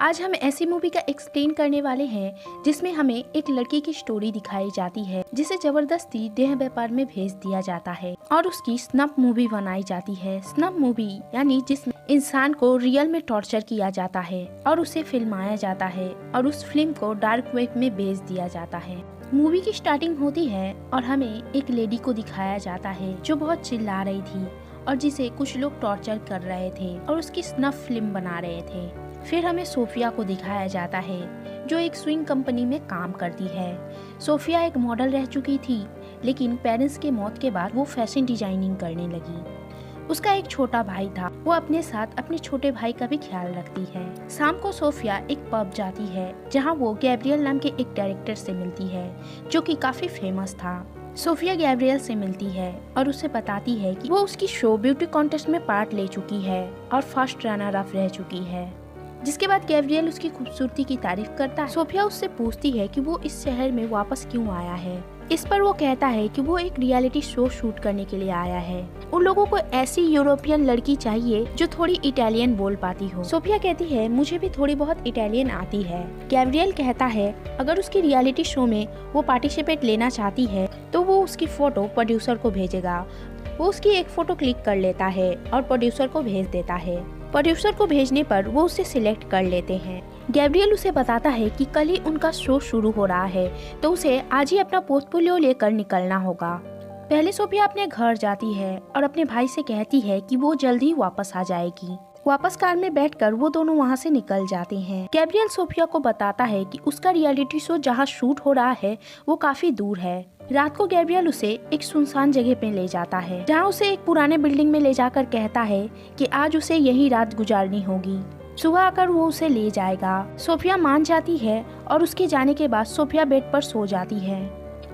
आज हम ऐसी मूवी का एक्सप्लेन करने वाले हैं जिसमें हमें एक लड़की की स्टोरी दिखाई जाती है जिसे जबरदस्ती देह व्यापार में भेज दिया जाता है और उसकी स्नफ मूवी बनाई जाती है। स्नफ मूवी यानी जिसमें इंसान को रियल में टॉर्चर किया जाता है और उसे फिल्माया जाता है और उस फिल्म को डार्क वेब में भेज दिया जाता है। मूवी की स्टार्टिंग होती है और हमें एक लेडी को दिखाया जाता है जो बहुत चिल्ला रही थी और जिसे कुछ लोग टॉर्चर कर रहे थे और उसकी स्नफ फिल्म बना रहे थे। फिर हमें सोफिया को दिखाया जाता है जो एक स्विंग कंपनी में काम करती है। सोफिया एक मॉडल रह चुकी थी लेकिन पेरेंट्स के मौत के बाद वो फैशन डिजाइनिंग करने लगी। उसका एक छोटा भाई था, वो अपने साथ अपने छोटे भाई का भी ख्याल रखती है। शाम को सोफिया एक पब जाती है जहाँ वो गैब्रियल नाम के एक डायरेक्टर से मिलती है जो कि काफी फेमस था। सोफिया गैब्रियल से मिलती है और उसे बताती है कि वो उसकी शो ब्यूटी कॉन्टेस्ट में पार्ट ले चुकी है और फर्स्ट रनर अप रह चुकी है। जिसके बाद गैब्रियल उसकी खूबसूरती की तारीफ करता है। सोफिया उससे पूछती है कि वो इस शहर में वापस क्यों आया है। इस पर वो कहता है कि वो एक रियलिटी शो शूट करने के लिए आया है। उन लोगों को ऐसी यूरोपियन लड़की चाहिए जो थोड़ी इटालियन बोल पाती हो। सोफिया कहती है मुझे भी थोड़ी बहुत इटालियन आती है। गैब्रियल कहता है अगर उसकी रियलिटी शो में वो पार्टिसिपेट लेना चाहती है तो वो उसकी फोटो प्रोड्यूसर को भेजेगा। वो उसकी एक फोटो क्लिक कर लेता है और प्रोड्यूसर को भेज देता है। प्रोड्यूसर को भेजने पर वो उसे सिलेक्ट कर लेते हैं। गैब्रियल उसे बताता है कि कल ही उनका शो शुरू हो रहा है तो उसे आज ही अपना पोर्टफोलियो लेकर निकलना होगा। पहले सोफिया अपने घर जाती है और अपने भाई से कहती है कि वो जल्द ही वापस आ जाएगी। वापस कार में बैठकर वो दोनों वहाँ से निकल जाते हैं। गैब्रियल सोफिया को बताता है कि उसका रियलिटी शो जहाँ शूट हो रहा है वो काफी दूर है। रात को गैब्रियल उसे एक सुनसान जगह पे ले जाता है जहाँ उसे एक पुराने बिल्डिंग में ले जाकर कहता है कि आज उसे यही रात गुजारनी होगी। सुबह आकर वो उसे ले जाएगा। सोफिया मान जाती है और उसके जाने के बाद सोफिया बेड पर सो जाती है।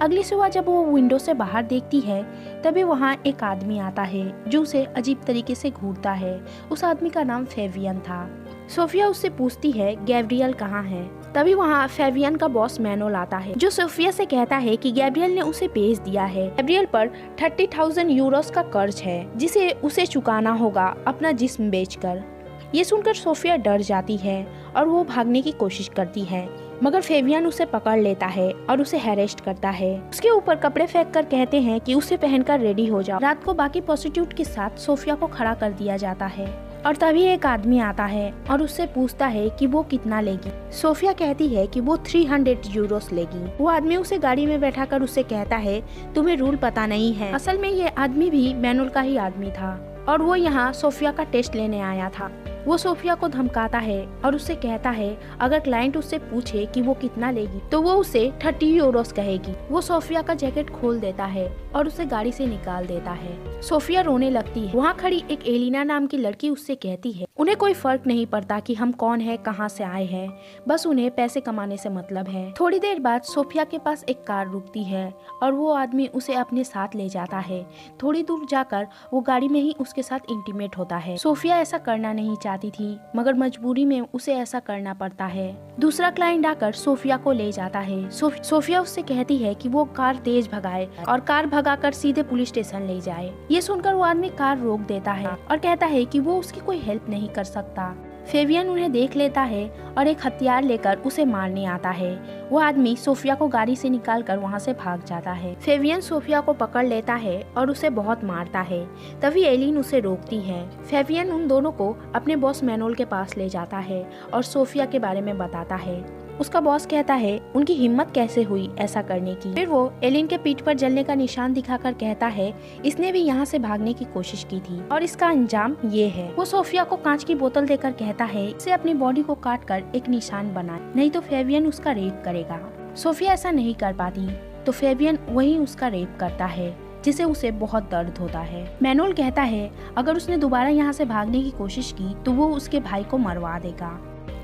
अगली सुबह जब वो विंडो से बाहर देखती है तभी वहाँ एक आदमी आता है जो उसे अजीब तरीके से घूरता है। उस आदमी का नाम फेवियन था। सोफिया उससे पूछती है गैब्रियल कहाँ है। तभी वहाँ फेवियन का बॉस मैनुअल आता है जो सोफिया से कहता है कि गैब्रियल ने उसे भेज दिया है। गैब्रियल पर 30,000 यूरोस का कर्ज है जिसे उसे चुकाना होगा अपना जिस्म बेचकर। ये सुनकर सोफिया डर जाती है और वो भागने की कोशिश करती है मगर फेवियन उसे पकड़ लेता है और उसे अरेस्ट करता है। उसके ऊपर कपड़े फेंक कर कहते हैं कि उसे पहनकर रेडी हो जाओ। रात को बाकी प्रोस्टिट्यूट के साथ सोफिया को खड़ा कर दिया जाता है और तभी एक आदमी आता है और उससे पूछता है कि वो कितना लेगी। सोफिया कहती है कि वो 300 यूरोस लेगी। वो आदमी उसे गाड़ी में बैठाकर उससे कहता है तुम्हें रूल पता नहीं है। असल में ये आदमी भी मैनुअल का ही आदमी था और वो यहाँ सोफिया का टेस्ट लेने आया था। वो सोफिया को धमकाता है और उससे कहता है अगर क्लाइंट उससे पूछे कि वो कितना लेगी तो वो उसे 30 यूरोस कहेगी। वो सोफिया का जैकेट खोल देता है और उसे गाड़ी से निकाल देता है। सोफिया रोने लगती है। वहाँ खड़ी एक एलिना नाम की लड़की उससे कहती है उन्हें कोई फर्क नहीं पड़ता कि हम कौन है, कहाँ से आए हैं, बस उन्हें पैसे कमाने से मतलब है। थोड़ी देर बाद सोफिया के पास एक कार रुकती है और वो आदमी उसे अपने साथ ले जाता है। थोड़ी दूर जाकर वो गाड़ी में ही उसके साथ इंटीमेट होता है। सोफिया ऐसा करना नहीं चाहती थी मगर मजबूरी में उसे ऐसा करना पड़ता है। दूसरा क्लाइंट आकर सोफिया को ले जाता है। सोफिया उससे कहती है कि वो कार तेज भगाए और कार भगाकर सीधे पुलिस स्टेशन ले जाए। ये सुनकर वो आदमी कार रोक देता है और कहता है कि वो उसकी कोई हेल्प नहीं कर सकता। फेवियन उन्हें देख लेता है और एक हथियार लेकर उसे मारने आता है। वो आदमी सोफिया को गाड़ी से निकालकर वहाँ से भाग जाता है। फेवियन सोफिया को पकड़ लेता है और उसे बहुत मारता है। तभी एलिन उसे रोकती है। फेवियन उन दोनों को अपने बॉस मैनुअल के पास ले जाता है और सोफिया के बारे में बताता है। उसका बॉस कहता है उनकी हिम्मत कैसे हुई ऐसा करने की। फिर वो एलिन के पीठ पर जलने का निशान दिखाकर कहता है इसने भी यहाँ से भागने की कोशिश की थी और इसका अंजाम ये है। वो सोफिया को कांच की बोतल देकर कहता है इसे अपनी बॉडी को काट कर एक निशान बनाए नहीं तो फेवियन उसका रेप करेगा। सोफिया ऐसा नहीं कर पाती तो फेवियन वही उसका रेप करता है जिसे उसे बहुत दर्द होता है। मैनुअल कहता है अगर उसने दोबारा यहाँ से भागने की कोशिश की तो वो उसके भाई को मरवा देगा।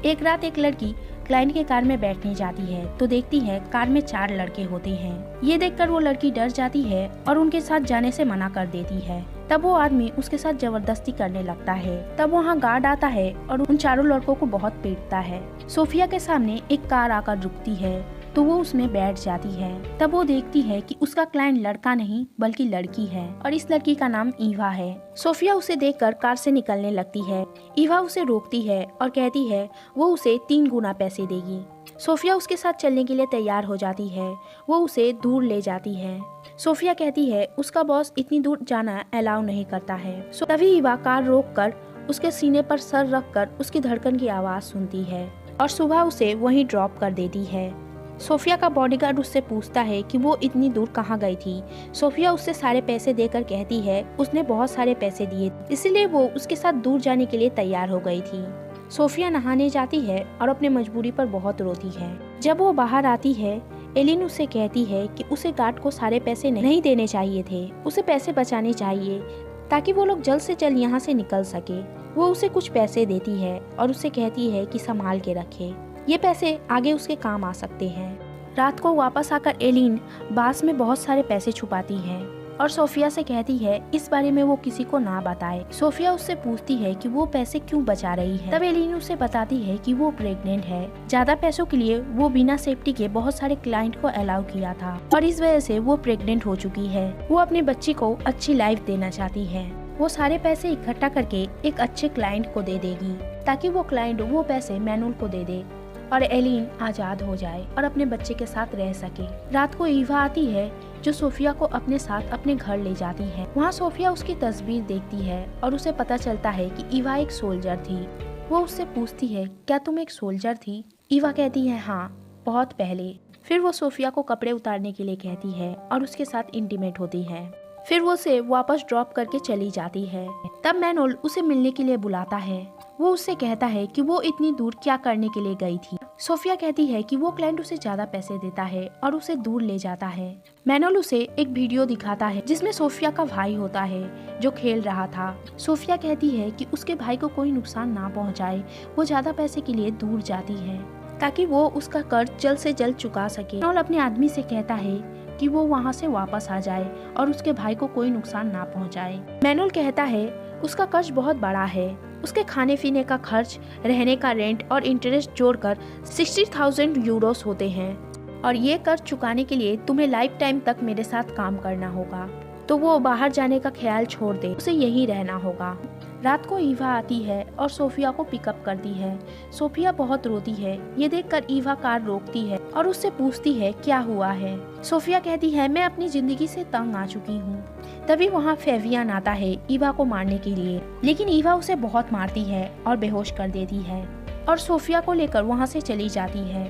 एक रात एक लड़की क्लाइंट के कार में बैठने जाती है तो देखती है कार में 4 लड़के होते हैं। ये देखकर वो लड़की डर जाती है और उनके साथ जाने से मना कर देती है। तब वो आदमी उसके साथ जबरदस्ती करने लगता है। तब वहाँ गार्ड आता है और उन चारों लड़कों को बहुत पीटता है। सोफिया के सामने एक कार आकर रुकती है तो वो उसमें बैठ जाती है। तब वो देखती है कि उसका क्लाइंट लड़का नहीं बल्कि लड़की है और इस लड़की का नाम ईवा है। सोफिया उसे देखकर कार से निकलने लगती है। ईवा उसे रोकती है और कहती है वो उसे 3 गुना पैसे देगी। सोफिया उसके साथ चलने के लिए तैयार हो जाती है। वो उसे दूर ले जाती है। सोफिया कहती है उसका बॉस इतनी दूर जाना अलाउ नहीं करता है। तभी ईवा कार रोककर उसके सीने पर सर रखकर उसकी धड़कन की आवाज सुनती है और सुबह उसे वहीं ड्रॉप कर देती है। सोफिया का बॉडीगार्ड उससे पूछता है कि वो इतनी दूर कहाँ गई थी। सोफिया उससे सारे पैसे देकर कहती है उसने बहुत सारे पैसे दिए, इसलिए वो उसके साथ दूर जाने के लिए तैयार हो गई थी। सोफिया नहाने जाती है और अपने मजबूरी पर बहुत रोती है। जब वो बाहर आती है, एलिन उससे कहती है कि उसे गार्ड को सारे पैसे नहीं देने चाहिए थे, उसे पैसे बचाने चाहिए ताकि वो लोग जल्द से जल्द यहाँ से निकल सके। वो उसे कुछ पैसे देती है और उससे कहती है कि संभाल के रखे, ये पैसे आगे उसके काम आ सकते हैं। रात को वापस आकर एलिन बास में बहुत सारे पैसे छुपाती है और सोफिया से कहती है इस बारे में वो किसी को ना बताए। सोफिया उससे पूछती है कि वो पैसे क्यों बचा रही है। तब एलिन उसे बताती है कि वो प्रेग्नेंट है। ज्यादा पैसों के लिए वो बिना सेफ्टी के बहुत सारे क्लाइंट को अलाउ किया था और इस वजह से वो प्रेग्नेंट हो चुकी है। वो अपनी बच्ची को अच्छी लाइफ देना चाहती है। वो सारे पैसे इकट्ठा करके एक अच्छे क्लाइंट को दे देगी ताकि वो क्लाइंट वो पैसे मैनुअल को दे दे और एलिन आजाद हो जाए और अपने बच्चे के साथ रह सके। रात को ईवा आती है जो सोफिया को अपने साथ अपने घर ले जाती है। वहाँ सोफिया उसकी तस्वीर देखती है और उसे पता चलता है कि ईवा एक सोल्जर थी। वो उससे पूछती है क्या तुम एक सोल्जर थी? ईवा कहती है हाँ, बहुत पहले। फिर वो सोफिया को कपड़े उतारने के लिए कहती है और उसके साथ इंटीमेट होती है। फिर वो उसे वापस ड्रॉप करके चली जाती है। तब मैनुअल उसे मिलने के लिए बुलाता है। वो उससे कहता है कि वो इतनी दूर क्या करने के लिए गई थी। सोफिया कहती है कि वो क्लाइंट उसे ज्यादा पैसे देता है और उसे दूर ले जाता है। मैनुअल उसे एक वीडियो दिखाता है जिसमें सोफिया का भाई होता है जो खेल रहा था। सोफिया कहती है कि उसके भाई को कोई नुकसान ना पहुंचाए। वो ज्यादा पैसे के लिए दूर जाती है ताकि वो उसका कर्ज जल्द से जल्द चुका सके। मैनुअल अपने आदमी से कहता है कि वो वहाँ से वापस आ जाए और उसके भाई को कोई नुकसान ना पहुँचाए। मैनुअल कहता है उसका कर्ज बहुत बड़ा है। उसके खाने पीने का खर्च, रहने का रेंट और इंटरेस्ट जोड़कर 60,000 यूरोस होते हैं और ये कर्ज चुकाने के लिए तुम्हें लाइफ टाइम तक मेरे साथ काम करना होगा। तो वो बाहर जाने का ख्याल छोड़ दे, उसे यहीं रहना होगा। रात को ईवा आती है और सोफिया को पिकअप करती है। सोफिया बहुत रोती है। ये देखकर ईवा कार रोकती है और उससे पूछती है क्या हुआ है। सोफिया कहती है मैं अपनी जिंदगी से तंग आ चुकी हूँ। तभी वहाँ फेवियन आता है ईवा को मारने के लिए, लेकिन ईवा उसे बहुत मारती है और बेहोश कर देती है और सोफिया को लेकर वहाँ से चली जाती है।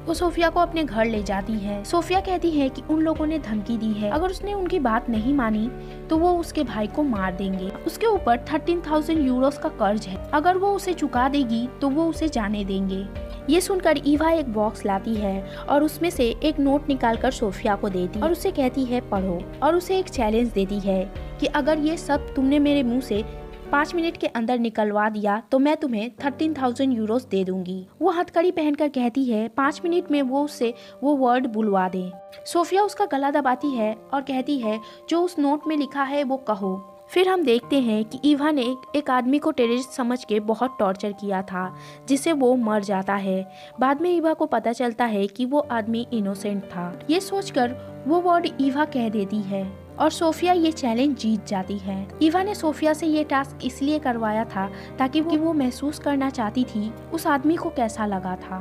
वो सोफिया को अपने घर ले जाती है। सोफिया कहती है कि उन लोगों ने धमकी दी है, अगर उसने उनकी बात नहीं मानी तो वो उसके भाई को मार देंगे। उसके ऊपर 13,000 यूरोस का कर्ज है, अगर वो उसे चुका देगी तो वो उसे जाने देंगे। ये सुनकर ईवा एक बॉक्स लाती है और उसमें से एक नोट निकालकर सोफिया को देती और उसे कहती है पढ़ो और उसे एक चैलेंज देती है कि अगर ये सब तुमने मेरे मुंह से 5 मिनट के अंदर निकलवा दिया तो मैं तुम्हें 13,000 यूरोस दे दूंगी। वो हथकड़ी पहनकर कहती है 5 मिनट में वो उससे वो वर्ड बुलवा दे। सोफिया उसका गला दबाती है और कहती है जो उस नोट में लिखा है वो कहो। फिर हम देखते हैं कि ईवा ने एक आदमी को टेररिस्ट समझ के बहुत टॉर्चर किया था जिससे वो मर जाता है। बाद में ईवा को पता चलता है कि वो आदमी इनोसेंट था। ये सोचकर वो वर्ड ईवा कह देती है और सोफिया ये चैलेंज जीत जाती है। ईवा ने सोफिया से ये टास्क इसलिए करवाया था ताकि वो महसूस करना चाहती थी उस आदमी को कैसा लगा था।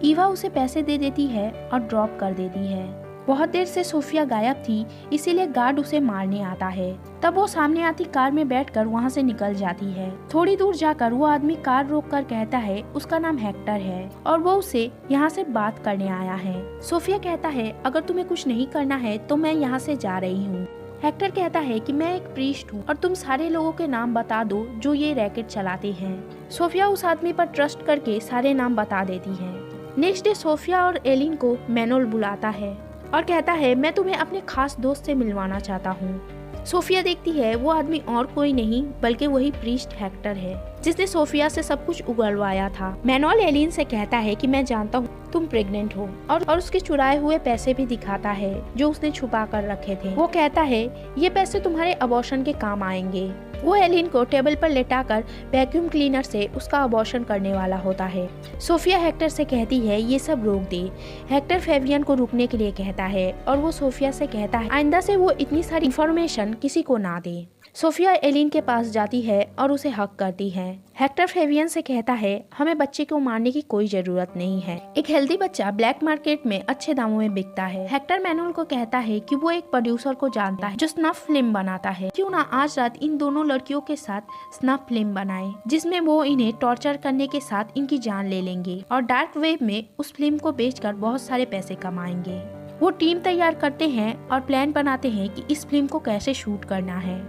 ईवा उसे पैसे दे देती है और ड्रॉप कर देती है। बहुत देर से सोफिया गायब थी, इसीलिए गार्ड उसे मारने आता है। तब वो सामने आती कार में बैठकर वहाँ से निकल जाती है। थोड़ी दूर जाकर वो आदमी कार रोककर कहता है उसका नाम हेक्टर है और वो उसे यहाँ से बात करने आया है। सोफिया कहता है अगर तुम्हें कुछ नहीं करना है तो मैं यहाँ से जा रही हूँ। हेक्टर कहता है कि मैं एक प्रीस्ट हूँ और तुम सारे लोगों के नाम बता दो जो ये रैकेट चलाते हैं। सोफिया उस आदमी पर ट्रस्ट करके सारे नाम बता देती है। नेक्स्ट डे सोफिया और एलिन को मैनुअल बुलाता है और कहता है मैं तुम्हें अपने खास दोस्त से मिलवाना चाहता हूँ। सोफिया देखती है वो आदमी और कोई नहीं बल्कि वही प्रीस्ट हेक्टर है जिसने सोफिया से सब कुछ उगलवाया था। मैनुअल एलिन से कहता है कि मैं जानता हूँ तुम प्रेग्नेंट हो और उसके चुराए हुए पैसे भी दिखाता है जो उसने छुपा कर रखे थे। वो कहता है ये पैसे तुम्हारे अबॉर्शन के काम आएंगे। वो एलिन को टेबल पर लेटाकर वैक्यूम क्लीनर से उसका अबॉर्शन करने वाला होता है। सोफिया हेक्टर से कहती है ये सब रोक दे। हेक्टर फेवियन को रुकने के लिए कहता है और वो सोफिया से कहता है आइंदा से वो इतनी सारी इंफॉर्मेशन किसी को ना दे। सोफिया एलिन के पास जाती है और उसे हक करती है। हेक्टर फेवियन से कहता है हमें बच्चे को मारने की कोई जरूरत नहीं है। एक हेल्दी बच्चा ब्लैक मार्केट में अच्छे दामों में बिकता है। हेक्टर मैनुअल को कहता है कि वो एक प्रोड्यूसर को जानता है जो स्नफ फिल्म बनाता है। क्यों ना आज रात इन दोनों लड़कियों के साथ स्नफ फिल्म बनाए जिसमें वो इन्हें टॉर्चर करने के साथ इनकी जान ले लेंगे और डार्क वेब में उस फिल्म को बेचकर बहुत सारे पैसे कमाएंगे। वो टीम तैयार करते हैं और प्लान बनाते हैं कि इस फिल्म को कैसे शूट करना है।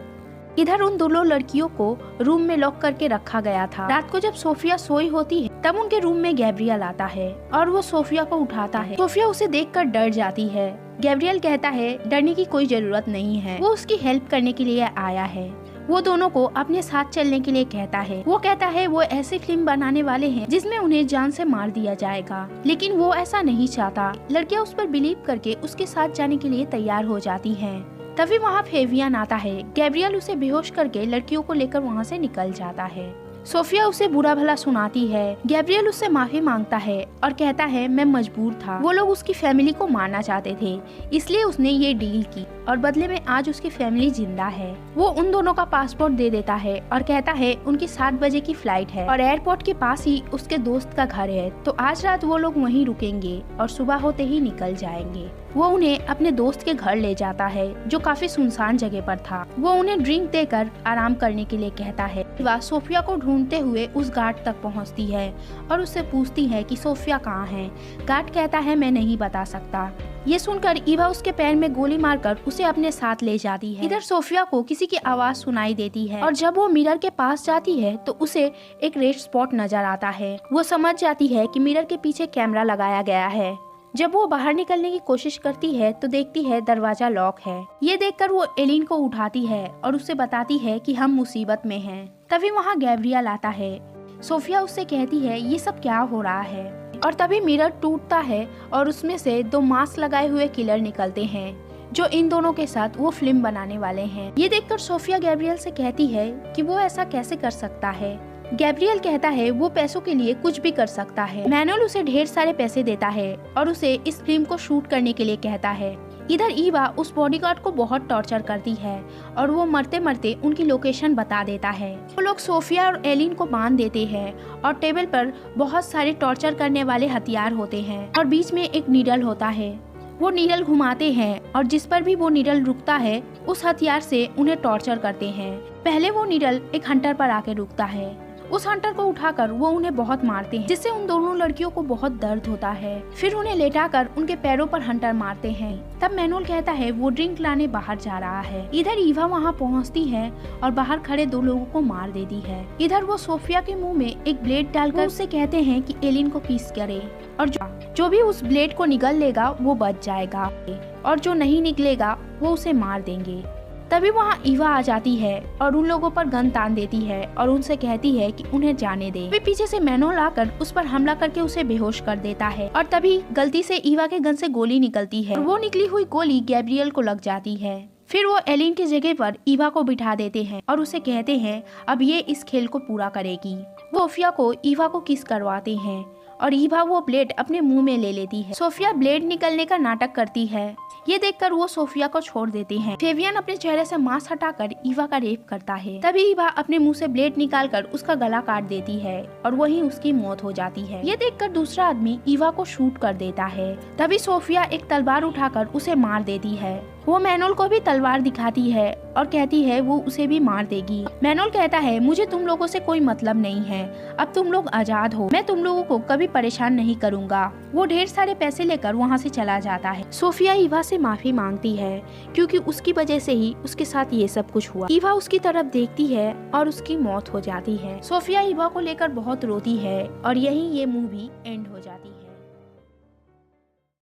इधर उन दोनों लड़कियों को रूम में लॉक करके रखा गया था। रात को जब सोफिया सोई होती है तब उनके रूम में गैब्रियल आता है और वो सोफिया को उठाता है। सोफिया उसे देखकर डर जाती है। गैब्रियल कहता है डरने की कोई जरूरत नहीं है, वो उसकी हेल्प करने के लिए आया है। वो दोनों को अपने साथ चलने के लिए कहता है। वो कहता है वो ऐसी फिल्म बनाने वाले हैं जिसमें उन्हें जान से मार दिया जाएगा, लेकिन वो ऐसा नहीं चाहता। लड़कियां उस पर बिलीव करके उसके साथ जाने के लिए तैयार हो जाती हैं। तभी वहाँ फेवियन आता है। गैब्रियल उसे बेहोश करके लड़कियों को लेकर वहाँ से निकल जाता है। सोफिया उसे बुरा भला सुनाती है। गैब्रियल उससे माफी मांगता है और कहता है मैं मजबूर था, वो लोग उसकी फैमिली को मारना चाहते थे इसलिए उसने ये डील की और बदले में आज उसकी फैमिली जिंदा है। वो उन दोनों का पासपोर्ट दे देता है और कहता है उनकी 7 बजे की फ्लाइट है और एयरपोर्ट के पास ही उसके दोस्त का घर है, तो आज रात वो लोग वहीं रुकेंगे और सुबह होते ही निकल जाएंगे। वो उन्हें अपने दोस्त के घर ले जाता है जो काफी सुनसान जगह पर था। वो उन्हें ड्रिंक देकर आराम करने के लिए कहता है। वह सोफिया को ढूंढते हुए उस गार्ड तक पहुंचती है और उससे पूछती है कि सोफिया कहाँ है। गार्ड कहता है मैं नहीं बता सकता। ये सुनकर ईवा उसके पैर में गोली मारकर उसे अपने साथ ले जाती है। इधर सोफिया को किसी की आवाज सुनाई देती है और जब वो मिरर के पास जाती है तो उसे एक रेड स्पॉट नजर आता है। वो समझ जाती है कि मिरर के पीछे कैमरा लगाया गया है। जब वो बाहर निकलने की कोशिश करती है तो देखती है दरवाजा लॉक है। ये देखकर वो एलिन को उठाती है और उसे बताती है कि हम मुसीबत में हैं। तभी वहाँ गैब्रियल आता है। सोफिया उससे कहती है ये सब क्या हो रहा है और तभी मिरर टूटता है और उसमें से 2 मास्क लगाए हुए किलर निकलते हैं जो इन दोनों के साथ वो फिल्म बनाने वाले हैं। ये देखकर सोफिया गैब्रियल से कहती है कि वो ऐसा कैसे कर सकता है। गैब्रियल कहता है वो पैसों के लिए कुछ भी कर सकता है। मैनुअल उसे ढेर सारे पैसे देता है और उसे इस फिल्म को शूट करने के लिए कहता है। इधर ईवा उस बॉडीगार्ड को बहुत टॉर्चर करती है और वो मरते मरते उनकी लोकेशन बता देता है। वो लोग सोफिया और एलिन को बांध देते हैं और टेबल पर बहुत सारे टॉर्चर करने वाले हथियार होते हैं और बीच में एक नीडल होता है। वो नीडल घुमाते हैं और जिस पर भी वो नीडल रुकता है उस हथियार से उन्हें टॉर्चर करते हैं। पहले वो नीडल एक हंटर पर आके रुकता है। उस हंटर को उठाकर वो उन्हें बहुत मारते हैं जिससे उन दोनों लड़कियों को बहुत दर्द होता है। फिर उन्हें लेटाकर उनके पैरों पर हंटर मारते हैं। तब मैनुअल कहता है वो ड्रिंक लाने बाहर जा रहा है। इधर ईवा वहाँ पहुँचती है और बाहर खड़े 2 लोगों को मार देती है। इधर वो सोफिया के मुंह में एक ब्लेड डालकर उससे कहते हैं कि एलिन को किस करे और जो भी उस ब्लेड को निगल लेगा वो बच जाएगा और जो नहीं निकलेगा वो उसे मार देंगे। तभी वहाँ ईवा आ जाती है और उन लोगों पर गन तान देती है और उनसे कहती है कि उन्हें जाने दे। वे पीछे से मैनुअल आकर उस पर हमला करके उसे बेहोश कर देता है और तभी गलती से ईवा के गन से गोली निकलती है और वो निकली हुई गोली गैब्रियल को लग जाती है। फिर वो एलिन की जगह पर ईवा को बिठा देते हैं और उसे कहते हैं अब ये इस खेल को पूरा करेगी। वो सोफिया को ईवा को किस करवाते हैं और ईवा वो ब्लेड अपने मुंह में ले लेती है। सोफिया ब्लेड निकलने का नाटक करती है। ये देखकर वो सोफिया को छोड़ देते हैं। फेवियन अपने चेहरे से मास्क हटाकर ईवा का रेप करता है। तभी ईवा अपने मुंह से ब्लेड निकालकर उसका गला काट देती है और वहीं उसकी मौत हो जाती है। ये देखकर दूसरा आदमी ईवा को शूट कर देता है। तभी सोफिया एक तलवार उठाकर उसे मार देती है। वो मैनुअल को भी तलवार दिखाती है और कहती है वो उसे भी मार देगी। मैनुअल कहता है मुझे तुम लोगों से कोई मतलब नहीं है, अब तुम लोग आजाद हो, मैं तुम लोगों को कभी परेशान नहीं करूँगा। वो ढेर सारे पैसे लेकर वहाँ से चला जाता है। सोफिया ईवा से माफी मांगती है क्योंकि उसकी वजह से ही उसके साथ ये सब कुछ हुआ। ईवा उसकी तरफ देखती है और उसकी मौत हो जाती है। सोफिया ईवा को लेकर बहुत रोती है और यही ये मूवी एंड हो जाती है।